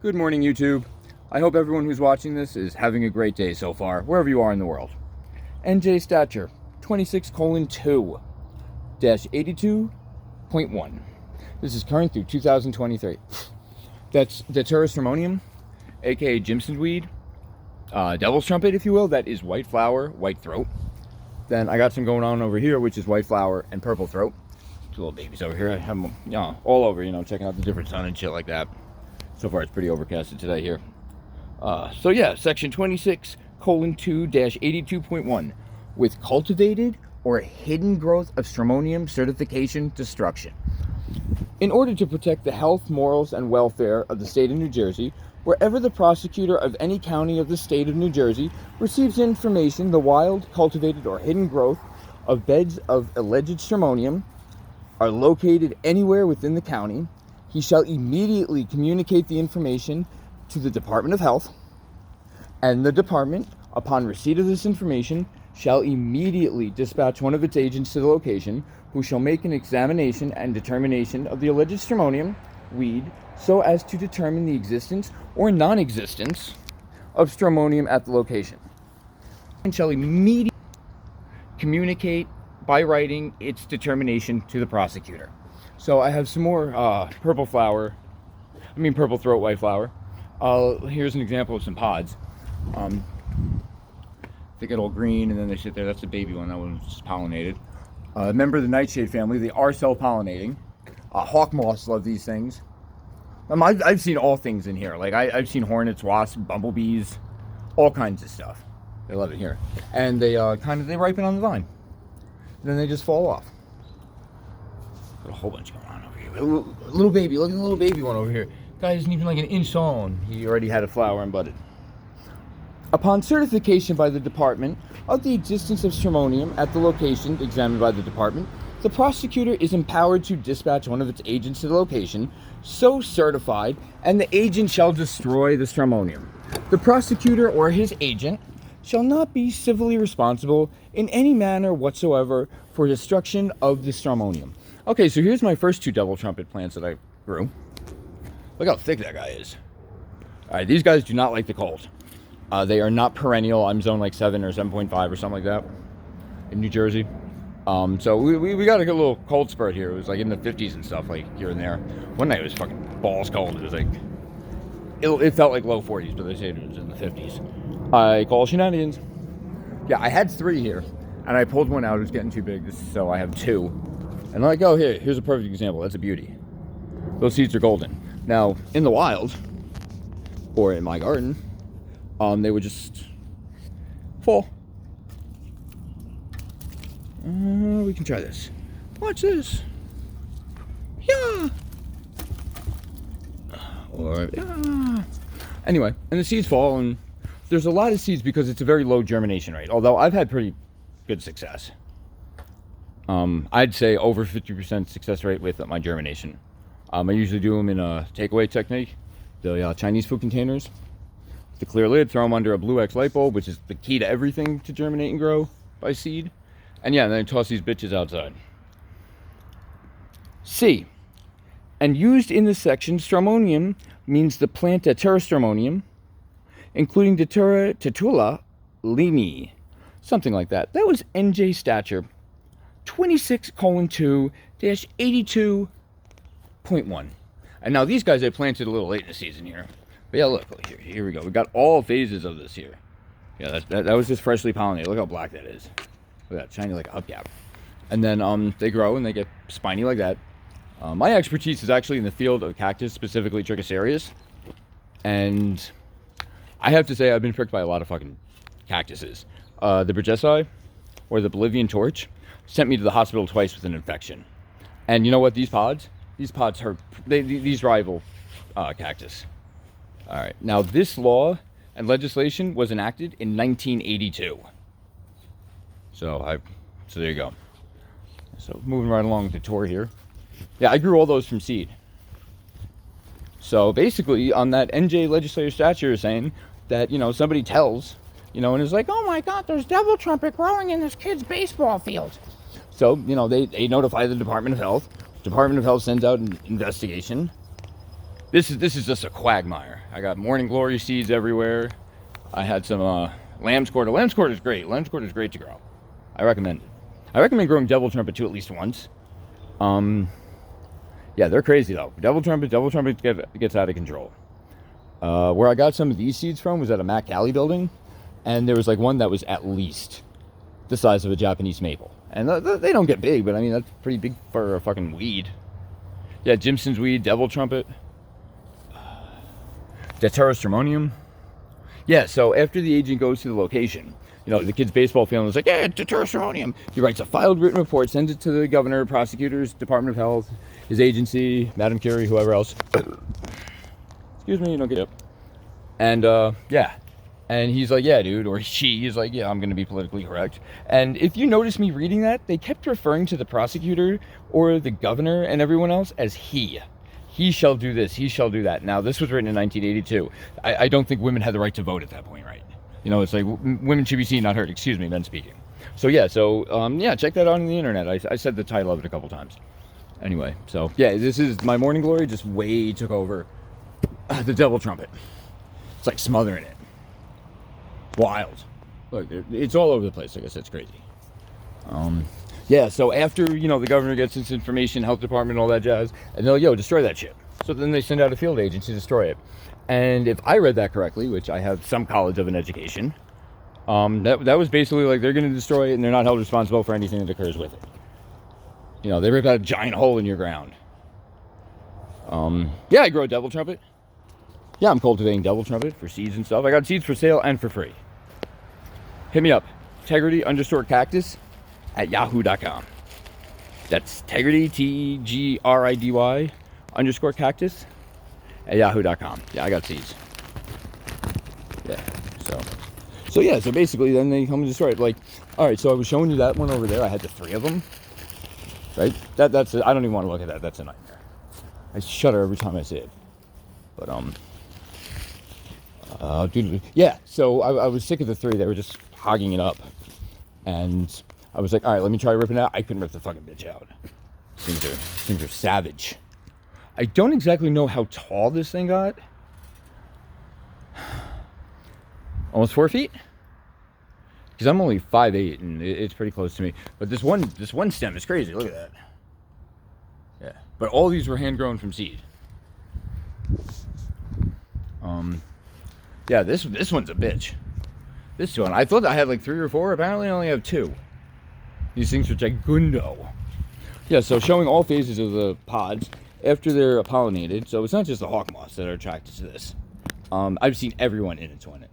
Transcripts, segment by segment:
Good morning, YouTube. I hope everyone who's watching this is having a great day so far, wherever you are in the world. NJ Stature 26:2-82.1. This is current through 2023. That's Datura stramonium, aka Jimson's weed, devil's trumpet, if you will. That is white flower, white throat. Then I got some going on over here, which is white flower and purple throat. Two little babies over here. I have them, all over, checking out the different sun and shit like that. So far, it's pretty overcasted today here. Section 26:2-82.1 with cultivated or hidden growth of stramonium certification destruction. In order to protect the health, morals, and welfare of the state of New Jersey, wherever the prosecutor of any county of the state of New Jersey receives information the wild, cultivated, or hidden growth of beds of alleged stramonium are located anywhere within the county, he shall immediately communicate the information to the Department of Health, and the department, upon receipt of this information, shall immediately dispatch one of its agents to the location, who shall make an examination and determination of the alleged stramonium weed so as to determine the existence or non-existence of stramonium at the location, and shall immediately communicate by writing its determination to the prosecutor. So I have some more purple throat white flower. Here's an example of some pods. They get all green and then they sit there. That's the baby one. That one's just pollinated. A member of the nightshade family. They are self-pollinating. Hawk moths love these things. I've seen all things in here. Like I've seen hornets, wasps, bumblebees, all kinds of stuff. They love it here. And they they ripen on the vine. Then they just fall off. Got a whole bunch going on over here. Little baby, look at the little baby one over here. Guy isn't even like an inch tall, and he already had a flower and budded. Upon certification by the department of the existence of stramonium at the location examined by the department, the prosecutor is empowered to dispatch one of its agents to the location, so certified, and the agent shall destroy the stramonium. The prosecutor or his agent shall not be civilly responsible in any manner whatsoever for destruction of the stramonium. Okay, so here's my first two devil trumpet plants that I grew. Look how thick that guy is. All right, these guys do not like the cold. They are not perennial. I'm zone like 7 or 7.5 or something like that in New Jersey. So we got a good little cold spurt here. It was like in the 50s and stuff, like here and there. One night it was fucking balls cold. It was like, it felt like low 40s, but they said it was in the 50s. I call shenanigans. Yeah, I had 3 here, and I pulled one out. It was getting too big, so I have 2. And I'm like, oh, here's a perfect example. That's a beauty. Those seeds are golden. Now, in the wild, or in my garden, they would just fall. We can try this. Watch this. Yeah. Or, yeah. Anyway, and the seeds fall, and there's a lot of seeds because it's a very low germination rate. Although I've had pretty good success. I'd say over 50% success rate with my germination. I usually do them in a takeaway technique. The Chinese food containers. The clear lid, throw them under a Blue X light bulb, which is the key to everything to germinate and grow by seed. And yeah, then I toss these bitches outside. C. And used in this section, stramonium means the plant Datura stramonium, including Datura tetula limi. Something like that. That was NJ Stature 26:2-82.1. And now these guys I planted a little late in the season here. But yeah, look here we go. We got all phases of this here. Yeah, that was just freshly pollinated. Look how black that is. Look at that, shiny like a hubcap. And then they grow and they get spiny like that. My expertise is actually in the field of cactus, specifically Trichocereus. And I have to say I've been pricked by a lot of fucking cactuses. The Burgessii, or the Bolivian torch, sent me to the hospital twice with an infection. And you know what? These pods hurt. These rival cactus. All right. Now, this law and legislation was enacted in 1982. So there you go. So moving right along with the tour here. Yeah, I grew all those from seed. So basically, on that NJ legislative statute is saying that, somebody tells, and is like, oh my God, there's devil trumpet growing in this kid's baseball field. So, they notify the Department of Health. Department of Health sends out an investigation. This is just a quagmire. I got morning glory seeds everywhere. I had some lamb's quarter. Lamb's quarter is great. Lamb's quarter is great to grow. I recommend it. I recommend growing devil trumpet too at least once. Yeah, they're crazy though. Devil trumpet gets out of control. Where I got some of these seeds from was at a Mac Alley building, and there was like one that was at least the size of a Japanese maple. And they don't get big, but I mean, that's pretty big for a fucking weed. Yeah, Jimson's weed, devil trumpet, Datura stramonium. Yeah, so after the agent goes to the location, you know, the kid's baseball family is like, yeah, Datura stramonium. He writes a filed written report, sends it to the governor, prosecutors, Department of Health, his agency, Madam Curie, whoever else. Excuse me, you don't get up. And, yeah. And he's like, yeah, dude, or she is like, yeah, I'm going to be politically correct. And if you notice me reading that, they kept referring to the prosecutor or the governor and everyone else as he. He shall do this, he shall do that. Now, this was written in 1982. I don't think women had the right to vote at that point, right? You know, it's like women should be seen, not heard. Excuse me, men speaking. So, yeah, yeah, check that out on the internet. I said the title of it a couple times. Anyway, so, yeah, this is my morning glory just way took over the devil trumpet. It's like smothering it. Wild. Look, it's all over the place. Like I said, it's crazy. Yeah, so after, you know, the governor gets this information, health department, all that jazz, and they're like, yo, destroy that shit. So then they send out a field agent to destroy it. And if I read that correctly, which I have some college of an education, that was basically like they're going to destroy it and they're not held responsible for anything that occurs with it. You know, they rip out a giant hole in your ground. Yeah, I grow a devil trumpet. Yeah, I'm cultivating devil trumpet for seeds and stuff. I got seeds for sale and for free. Hit me up. Tegrity_cactus at yahoo.com. That's Tegrity, T-G-R-I-D-Y _cactus at yahoo.com. Yeah, I got seeds. Yeah, so basically then they come and destroy it. Like, all right, so I was showing you that one over there. I had the 3 of them. Right? That's I don't even want to look at that. That's a nightmare. I shudder every time I see it. But, yeah, so I was sick of the 3. They were just hogging it up. And I was like, all right, let me try ripping it out. I couldn't rip the fucking bitch out. Things are savage. I don't exactly know how tall this thing got. Almost 4 feet? Because I'm only 5'8", and it's pretty close to me. But this one stem is crazy. Look at that. Yeah. But all these were hand-grown from seed. Yeah, this one's a bitch. This one, I thought I had like 3 or 4. Apparently, I only have 2. These things are gigundo. Yeah, so showing all phases of the pods after they're pollinated. So it's not just the hawk moths that are attracted to this. I've seen everyone in it on it.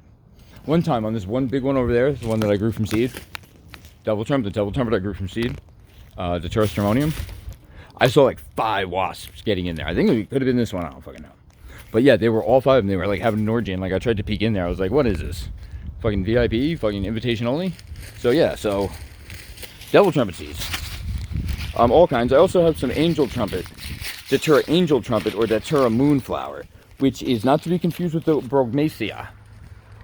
One time on this one big one over there, the one that I grew from seed, the devil trumpet I grew from seed, the Datura stramonium. I saw like 5 wasps getting in there. I think it could have been this one. I don't fucking know. But yeah, they were all 5 of them. They were like having an orgy. And like I tried to peek in there. I was like, what is this? Fucking VIP? Fucking invitation only? So yeah, so devil trumpet seeds. All kinds. I also have some angel trumpet. Datura angel trumpet or Datura moonflower, which is not to be confused with the Brognaceae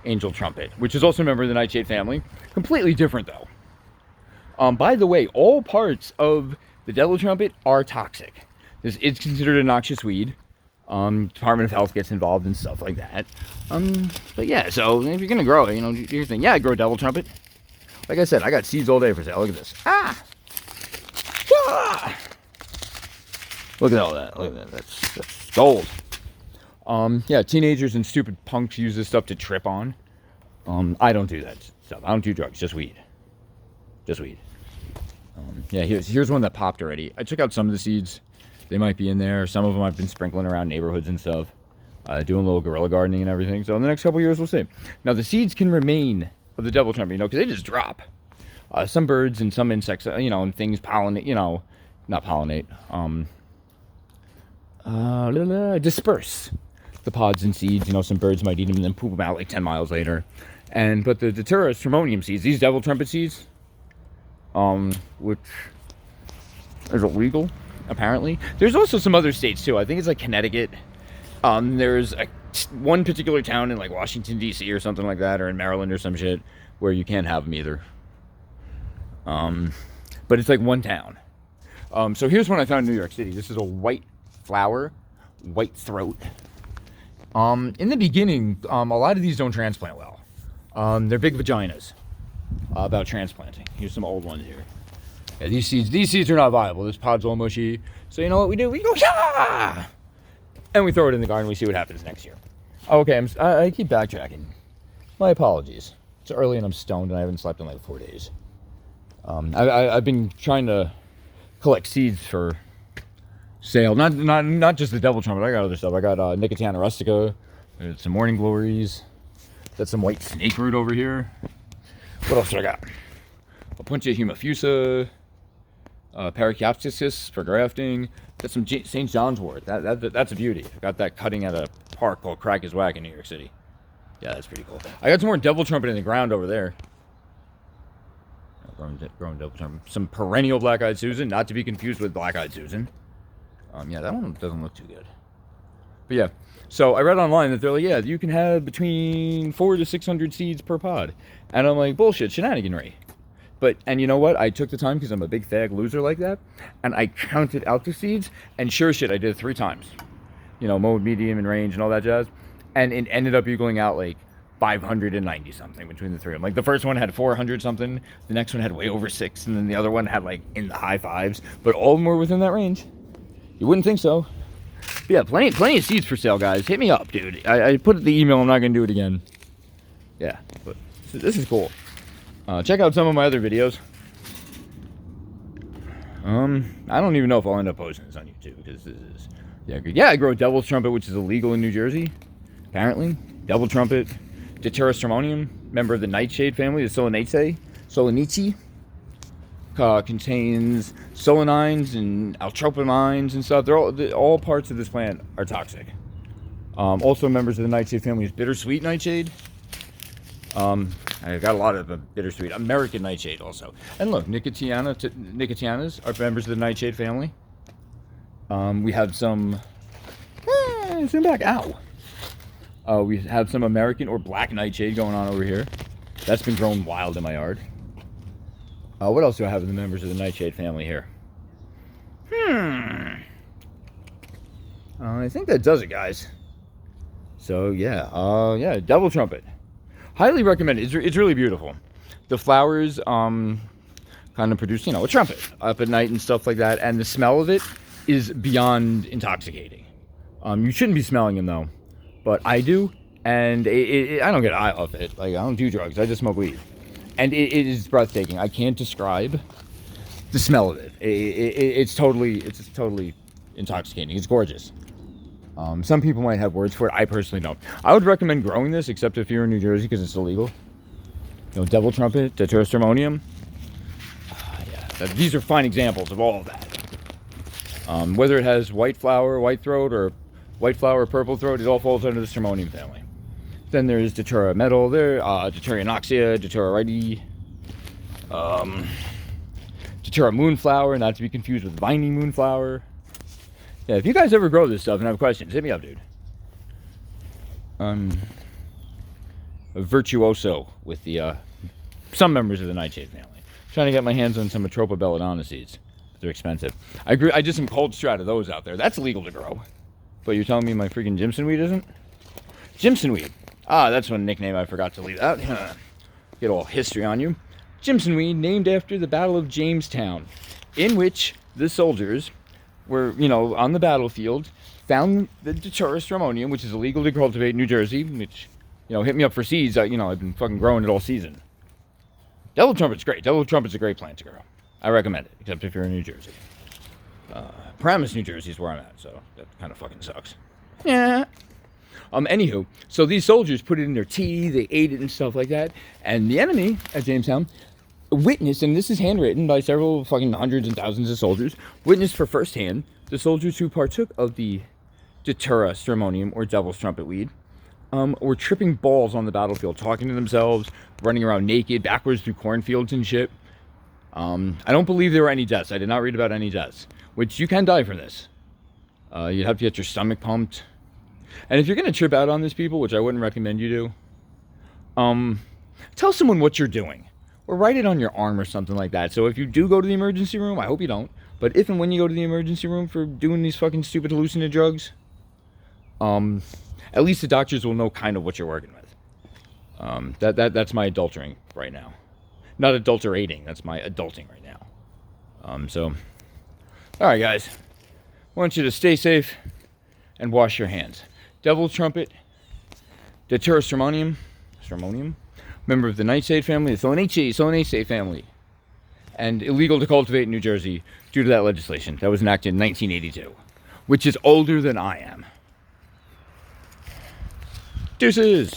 angel trumpet, which is also a member of the nightshade family. Completely different though. By the way, all parts of the devil trumpet are toxic. It's considered a noxious weed. Department of Health gets involved and stuff like that. But yeah, so if you're gonna grow it, you know, do your thing. Yeah, I grow devil trumpet. Like I said, I got seeds all day for sale. Look at this. Ah! Look at all that. Look at that. That's gold. Yeah, teenagers and stupid punks use this stuff to trip on. I don't do that stuff. I don't do drugs. Just weed. Just weed. Yeah, here's one that popped already. I took out some of the seeds. They might be in there. Some of them I've been sprinkling around neighborhoods and stuff. Doing a little guerrilla gardening and everything. So in the next couple years, we'll see. Now, the seeds can remain of the devil trumpet, you know, because they just drop. Some birds and some insects, you know, and things pollinate, you know, not pollinate, disperse the pods and seeds. You know, some birds might eat them and then poop them out like 10 miles later. But the Datura stramonium seeds, these devil trumpet seeds, which is illegal, apparently. There's also some other states, too. I think it's like Connecticut. There's one particular town in like Washington, D.C. or something like that, or in Maryland or some shit, where you can't have them either. But it's like one town. So here's one I found in New York City. This is a white flower, white throat. In the beginning, a lot of these don't transplant well. They're big vaginas about transplanting. Here's some old ones here. Yeah, these seeds are not viable. This pod's all mushy. So you know what we do? We go, yeah! And we throw it in the garden. We see what happens next year. Okay, I keep backtracking. My apologies. It's early and I'm stoned and I haven't slept in like 4 days. I've been trying to collect seeds for sale. Not just the devil trumpet. I got other stuff. I got Nicotiana rustica. Some morning glories. Got some white snake root over here. What else do I got? A bunch of Hemophusa. Parachiopsis for grafting. Got some St. John's wort. That's a beauty. I got that cutting at a park called Crackers Whack in New York City. Yeah, that's pretty cool. I got some more devil trumpet in the ground over there. Growing devil trumpet. Some perennial black-eyed Susan, not to be confused with black-eyed Susan. Yeah, that one doesn't look too good. But yeah, so I read online that they're like, yeah, you can have between 400 to 600 seeds per pod. And I'm like, bullshit, shenaniganry. And you know what? I took the time because I'm a big fag loser like that. And I counted out the seeds. And sure shit, I did it 3 times. You know, mode, medium, and range and all that jazz. And it ended up equaling out like 590 something between the 3 of them. Like the first one had 400 something. The next one had way over 6. And then the other one had like in the high 5s. But all of them were within that range. You wouldn't think so. But yeah, plenty of seeds for sale, guys. Hit me up, dude. I put the email. I'm not going to do it again. Yeah, but this is cool. Check out some of my other videos. I don't even know if I'll end up posting this on YouTube because this is yeah. I grow devil's trumpet, which is illegal in New Jersey, apparently. Devil trumpet, Datura stramonium, member of the nightshade family, the Solanaceae, contains solanines and altropamines and stuff. All parts of this plant are toxic. Also members of the nightshade family is bittersweet nightshade. I got a lot of bittersweet. American nightshade also. And look, Nicotianas are members of the nightshade family. We have some... zoom back. Ow. We have some American or black nightshade going on over here. That's been growing wild in my yard. What else do I have in the members of the nightshade family here? I think that does it, guys. So, yeah. Devil trumpet. Highly recommend it. It's really beautiful. The flowers kind of produce, a trumpet up at night and stuff like that. And the smell of it is beyond intoxicating. You shouldn't be smelling them, though. But I do. And I don't get high off it. Like, I don't do drugs. I just smoke weed. And it is breathtaking. I can't describe the smell of it. It's totally intoxicating. It's gorgeous. Some people might have words for it. I personally don't. I would recommend growing this, except if you're in New Jersey, because it's illegal. Devil trumpet, Datura stramonium. These are fine examples of all of that. Whether it has white flower, white throat, or white flower, purple throat, it all falls under the stramonium family. Then there's Datura metal, Datura anoxia, Datura rhydi, Datura moonflower, not to be confused with vining moonflower. Yeah, if you guys ever grow this stuff and have questions, hit me up, dude. A virtuoso with the some members of the nightshade family. Trying to get my hands on some Atropa belladonna seeds. They're expensive. I did some cold strat of those out there. That's illegal to grow. But you're telling me my freaking Jimson weed isn't? Jimson weed. That's one nickname I forgot to leave out. Get all history on you. Jimson weed, named after the Battle of Jamestown, in which the soldiers were, on the battlefield, found the Datura stramonium, which is illegal to cultivate in New Jersey, which, hit me up for seeds. I've been fucking growing it all season. Devil trumpet's great. Devil trumpet's a great plant to grow. I recommend it, except if you're in New Jersey. Paramus, New Jersey is where I'm at, so that kind of fucking sucks. Yeah. Anywho, so these soldiers put it in their tea, they ate it and stuff like that, and the enemy at Jamestown witnessed, and this is handwritten by several fucking hundreds and thousands of soldiers, witnessed for firsthand the soldiers who partook of the Datura stramonium, or devil's trumpet weed, were tripping balls on the battlefield, talking to themselves, running around naked, backwards through cornfields and shit. I don't believe there were any deaths. I did not read about any deaths, which you can die from this. You'd have to get your stomach pumped. And if you're going to trip out on this, people, which I wouldn't recommend you do, tell someone what you're doing. Or write it on your arm or something like that. So if you do go to the emergency room, I hope you don't, but if and when you go to the emergency room for doing these fucking stupid hallucinant drugs, At least the doctors will know kind of what you're working with. That's my adultering right now. Not adulterating. That's my adulting right now. So, all right, guys. I want you to stay safe and wash your hands. Devil Trumpet, Deuteroceremonium, member of the Nightshade family, the Solanaceae family, and illegal to cultivate in New Jersey due to that legislation that was enacted in 1982, which is older than I am. Deuces!